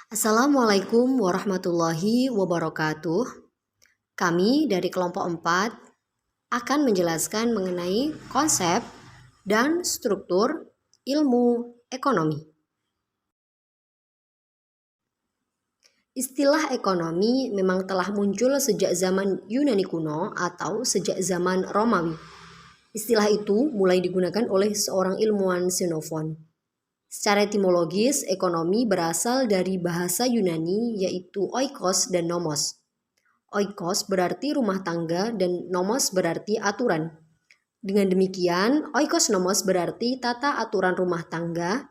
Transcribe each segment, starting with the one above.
Assalamualaikum warahmatullahi wabarakatuh. Kami dari kelompok 4 akan menjelaskan mengenai konsep dan struktur ilmu ekonomi. Istilah ekonomi memang telah muncul sejak zaman Yunani kuno atau sejak zaman Romawi. Istilah itu mulai digunakan oleh seorang ilmuwan Xenophon. Secara etimologis, ekonomi berasal dari bahasa Yunani yaitu oikos dan nomos. Oikos berarti rumah tangga dan nomos berarti aturan. Dengan demikian, oikos nomos berarti tata aturan rumah tangga.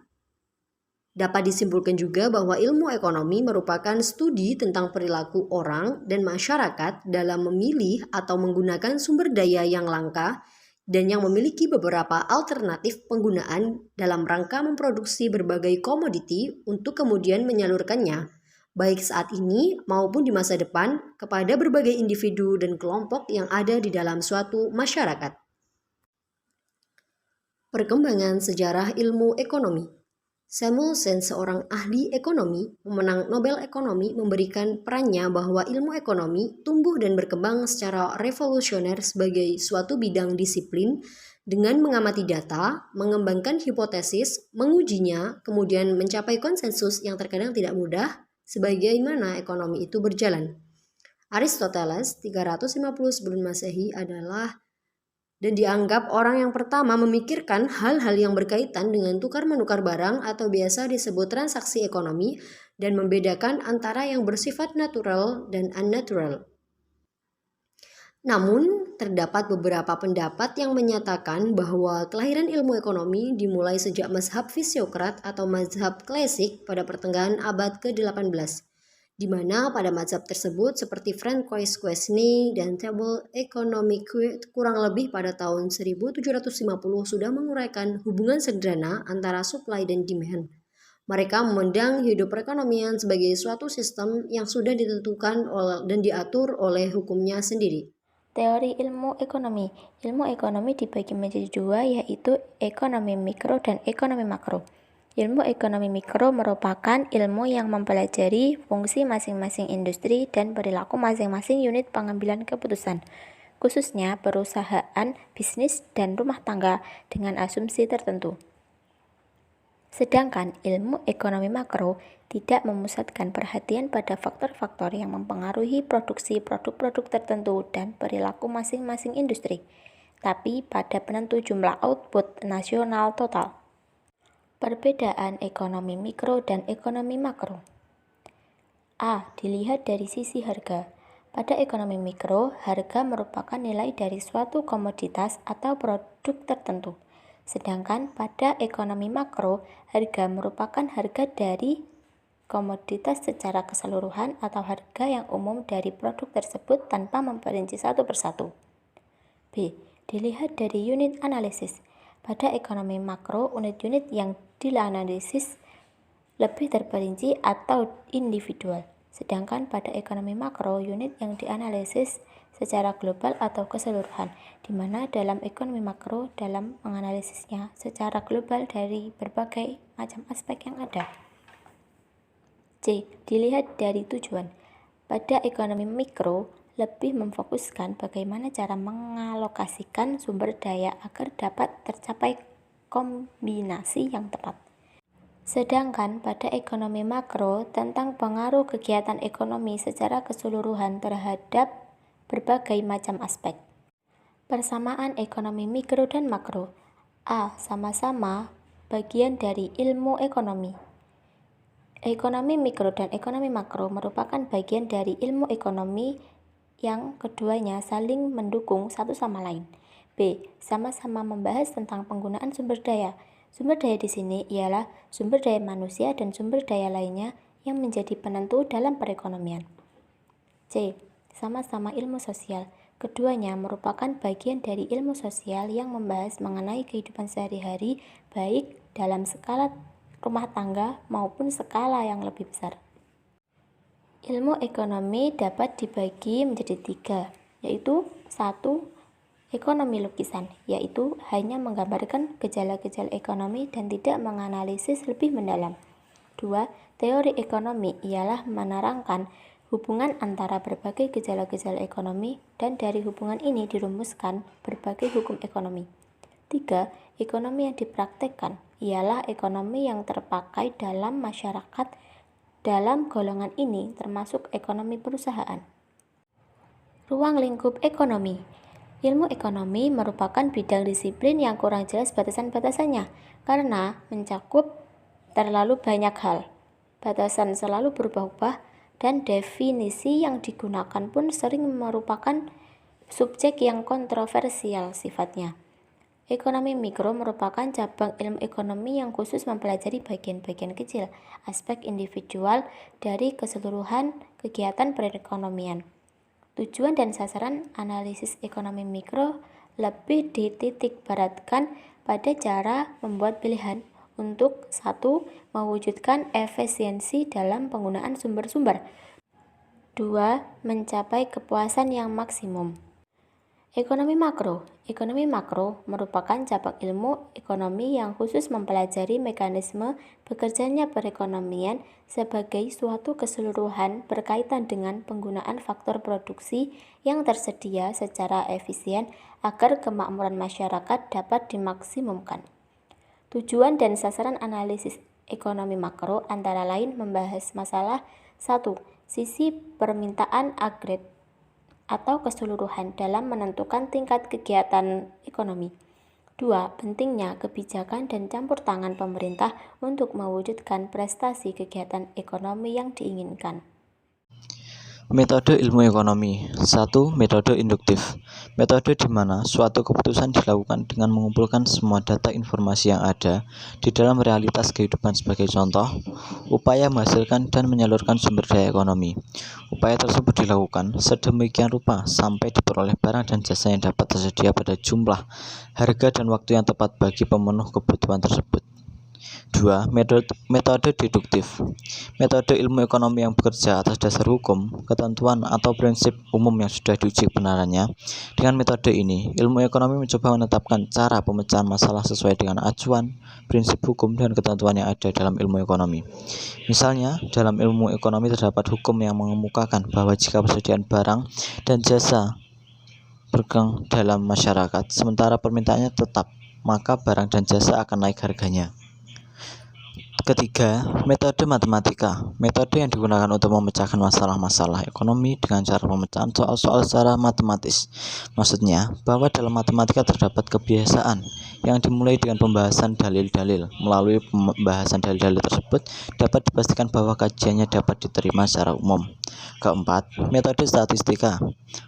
Dapat disimpulkan juga bahwa ilmu ekonomi merupakan studi tentang perilaku orang dan masyarakat dalam memilih atau menggunakan sumber daya yang langka dan yang memiliki beberapa alternatif penggunaan dalam rangka memproduksi berbagai komoditi untuk kemudian menyalurkannya, baik saat ini maupun di masa depan, kepada berbagai individu dan kelompok yang ada di dalam suatu masyarakat. Perkembangan sejarah ilmu ekonomi. Samuelson, seorang ahli ekonomi, pemenang Nobel Ekonomi, memberikan perannya bahwa ilmu ekonomi tumbuh dan berkembang secara revolusioner sebagai suatu bidang disiplin dengan mengamati data, mengembangkan hipotesis, mengujinya, kemudian mencapai konsensus yang terkadang tidak mudah, sebagaimana ekonomi itu berjalan. Aristoteles 350 sebelum Masehi adalah dan dianggap orang yang pertama memikirkan hal-hal yang berkaitan dengan tukar-menukar barang atau biasa disebut transaksi ekonomi dan membedakan antara yang bersifat natural dan unnatural. Namun, terdapat beberapa pendapat yang menyatakan bahwa kelahiran ilmu ekonomi dimulai sejak mazhab Fisiokrat atau mazhab klasik pada pertengahan abad ke-18. Di mana pada mazhab tersebut seperti Francois Quesnay dan Table Economique kurang lebih pada tahun 1750 sudah menguraikan hubungan sederhana antara supply dan demand. Mereka memandang hidup perekonomian sebagai suatu sistem yang sudah ditentukan dan diatur oleh hukumnya sendiri. Teori ilmu ekonomi. Ilmu ekonomi dibagi menjadi dua, yaitu ekonomi mikro dan ekonomi makro. Ilmu ekonomi mikro merupakan ilmu yang mempelajari fungsi masing-masing industri dan perilaku masing-masing unit pengambilan keputusan, khususnya perusahaan, bisnis, dan rumah tangga dengan asumsi tertentu. Sedangkan ilmu ekonomi makro tidak memusatkan perhatian pada faktor-faktor yang mempengaruhi produksi produk-produk tertentu dan perilaku masing-masing industri, tapi pada penentu jumlah output nasional total. Perbedaan ekonomi mikro dan ekonomi makro. A. Dilihat dari sisi harga. Pada ekonomi mikro, harga merupakan nilai dari suatu komoditas atau produk tertentu. Sedangkan pada ekonomi makro, harga merupakan harga dari komoditas secara keseluruhan atau harga yang umum dari produk tersebut tanpa memperinci satu persatu. B. Dilihat dari unit analisis. Pada ekonomi makro, unit-unit yang dianalisis lebih terperinci atau individual. Sedangkan pada ekonomi makro, unit yang dianalisis secara global atau keseluruhan, di mana dalam ekonomi makro dalam menganalisisnya secara global dari berbagai macam aspek yang ada. C. Dilihat dari tujuan. Pada ekonomi mikro, lebih memfokuskan bagaimana cara mengalokasikan sumber daya agar dapat tercapai kombinasi yang tepat. Sedangkan pada ekonomi makro tentang pengaruh kegiatan ekonomi secara keseluruhan terhadap berbagai macam aspek. Persamaan ekonomi mikro dan makro. A. Sama-sama bagian dari ilmu ekonomi. Ekonomi mikro dan ekonomi makro merupakan bagian dari ilmu ekonomi yang keduanya saling mendukung satu sama lain. B. Sama-sama membahas tentang penggunaan sumber daya. Sumber daya di sini ialah sumber daya manusia dan sumber daya lainnya yang menjadi penentu dalam perekonomian. C. Sama-sama ilmu sosial. Keduanya merupakan bagian dari ilmu sosial yang membahas mengenai kehidupan sehari-hari, baik dalam skala rumah tangga maupun skala yang lebih besar. Ilmu ekonomi dapat dibagi menjadi tiga, yaitu 1. Ekonomi lukisan, yaitu hanya menggambarkan gejala-gejala ekonomi dan tidak menganalisis lebih mendalam. 2. Teori ekonomi ialah menerangkan hubungan antara berbagai gejala-gejala ekonomi dan dari hubungan ini dirumuskan berbagai hukum ekonomi. 3. Ekonomi yang dipraktekkan ialah ekonomi yang terpakai dalam masyarakat. Dalam golongan ini termasuk ekonomi perusahaan. Ruang lingkup ekonomi. Ilmu ekonomi merupakan bidang disiplin yang kurang jelas batasan-batasannya karena mencakup terlalu banyak hal. Batasan selalu berubah-ubah dan definisi yang digunakan pun sering merupakan subjek yang kontroversial sifatnya. Ekonomi mikro merupakan cabang ilmu ekonomi yang khusus mempelajari bagian-bagian kecil, aspek individual dari keseluruhan kegiatan perekonomian. Tujuan dan sasaran analisis ekonomi mikro lebih dititik beratkan pada cara membuat pilihan untuk 1. Mewujudkan efisiensi dalam penggunaan sumber-sumber. 2. Mencapai kepuasan yang maksimum. Ekonomi makro. Ekonomi makro merupakan cabang ilmu ekonomi yang khusus mempelajari mekanisme bekerjanya perekonomian sebagai suatu keseluruhan berkaitan dengan penggunaan faktor produksi yang tersedia secara efisien agar kemakmuran masyarakat dapat dimaksimumkan. Tujuan dan sasaran analisis ekonomi makro antara lain membahas masalah 1. Sisi permintaan agregat atau keseluruhan dalam menentukan tingkat kegiatan ekonomi. 2. Pentingnya kebijakan dan campur tangan pemerintah untuk mewujudkan prestasi kegiatan ekonomi yang diinginkan. Metode ilmu ekonomi. 1. Metode induktif. Metode di mana suatu keputusan dilakukan dengan mengumpulkan semua data informasi yang ada di dalam realitas kehidupan. Sebagai contoh, upaya menghasilkan dan menyalurkan sumber daya ekonomi. Upaya tersebut dilakukan sedemikian rupa sampai diperoleh barang dan jasa yang dapat tersedia pada jumlah, harga, dan waktu yang tepat bagi pemenuh kebutuhan tersebut. 2. Metode deduktif. Metode ilmu ekonomi yang bekerja atas dasar hukum, ketentuan, atau prinsip umum yang sudah diuji kebenarannya. Dengan metode ini, ilmu ekonomi mencoba menetapkan cara pemecahan masalah sesuai dengan acuan, prinsip hukum, dan ketentuan yang ada dalam ilmu ekonomi. Misalnya, dalam ilmu ekonomi terdapat hukum yang mengemukakan bahwa jika persediaan barang dan jasa berkembang dalam masyarakat, sementara permintaannya tetap, maka barang dan jasa akan naik harganya. Ketiga, metode matematika. Metode yang digunakan untuk memecahkan masalah-masalah ekonomi dengan cara pemecahan soal-soal secara matematis. Maksudnya, bahwa dalam matematika terdapat kebiasaan yang dimulai dengan pembahasan dalil-dalil. Melalui pembahasan dalil-dalil tersebut, dapat dipastikan bahwa kajiannya dapat diterima secara umum. Keempat, metode statistika.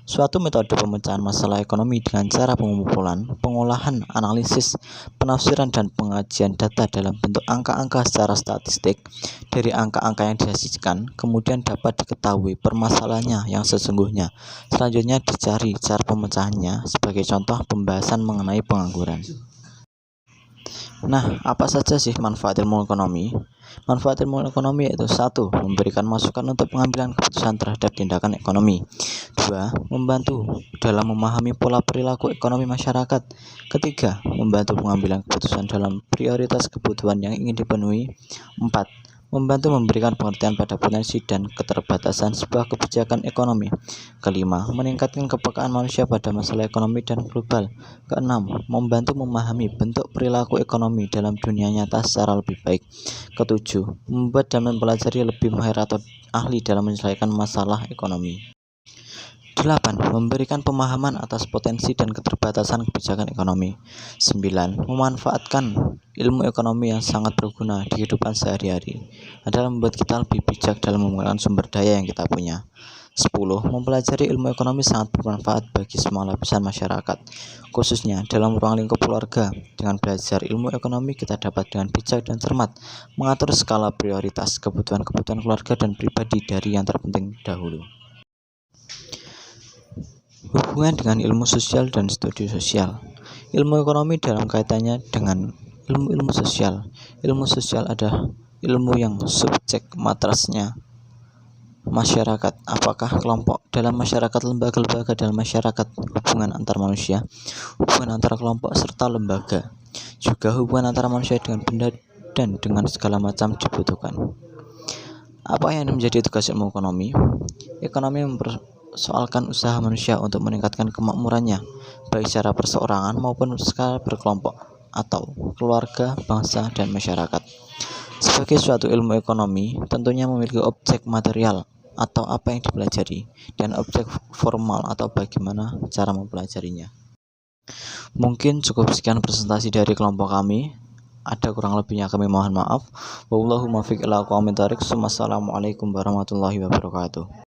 Suatu metode pemecahan masalah ekonomi dengan cara pengumpulan, pengolahan, analisis, penafsiran, dan pengajian data dalam bentuk angka-angka secara statistik. Dari angka-angka yang dihasilkan, kemudian dapat diketahui permasalahannya yang sesungguhnya. Selanjutnya dicari cara pemecahannya, sebagai contoh pembahasan mengenai pengangguran. Nah, apa saja sih manfaat ilmu ekonomi? Manfaat ilmu ekonomi yaitu 1. Memberikan masukan untuk pengambilan keputusan terhadap tindakan ekonomi. 2. Membantu dalam memahami pola perilaku ekonomi masyarakat. Ketiga, membantu pengambilan keputusan dalam prioritas kebutuhan yang ingin dipenuhi. 4. Membantu memberikan pengertian pada potensi dan keterbatasan sebuah kebijakan ekonomi. Kelima, meningkatkan kepekaan manusia pada masalah ekonomi dan global. Keenam, membantu memahami bentuk perilaku ekonomi dalam dunia nyata secara lebih baik. Ketujuh, membuat dan mempelajari lebih mahir atau ahli dalam menyelesaikan masalah ekonomi. 8. Memberikan pemahaman atas potensi dan keterbatasan kebijakan ekonomi. 9. Memanfaatkan ilmu ekonomi yang sangat berguna di kehidupan sehari-hari adalah membuat kita lebih bijak dalam menggunakan sumber daya yang kita punya. 10. Mempelajari ilmu ekonomi sangat bermanfaat bagi semua lapisan masyarakat, khususnya dalam ruang lingkup keluarga. Dengan belajar ilmu ekonomi, kita dapat dengan bijak dan cermat mengatur skala prioritas kebutuhan-kebutuhan keluarga dan pribadi dari yang terpenting dahulu. Hubungan dengan ilmu sosial dan studi sosial. Ilmu ekonomi dalam kaitannya dengan ilmu-ilmu sosial. Ilmu sosial adalah ilmu yang subjek materasnya masyarakat. Apakah kelompok dalam masyarakat, lembaga-lembaga dalam masyarakat, hubungan antar manusia, hubungan antar kelompok serta lembaga, juga hubungan antara manusia dengan benda dan dengan segala macam dibutuhkan. Apa yang menjadi tugas ilmu ekonomi? Ekonomi mempersoalkan usaha manusia untuk meningkatkan kemakmurannya, baik secara perseorangan maupun skala berkelompok atau keluarga, bangsa, dan masyarakat. Sebagai suatu ilmu ekonomi, tentunya memiliki objek material atau apa yang dipelajari, dan objek formal atau bagaimana cara mempelajarinya. Mungkin cukup sekian presentasi dari kelompok kami. Ada kurang lebihnya kami mohon maaf. Wallahu muwaffiq ila aqwamit thoriq. Wassalamualaikum warahmatullahi wabarakatuh.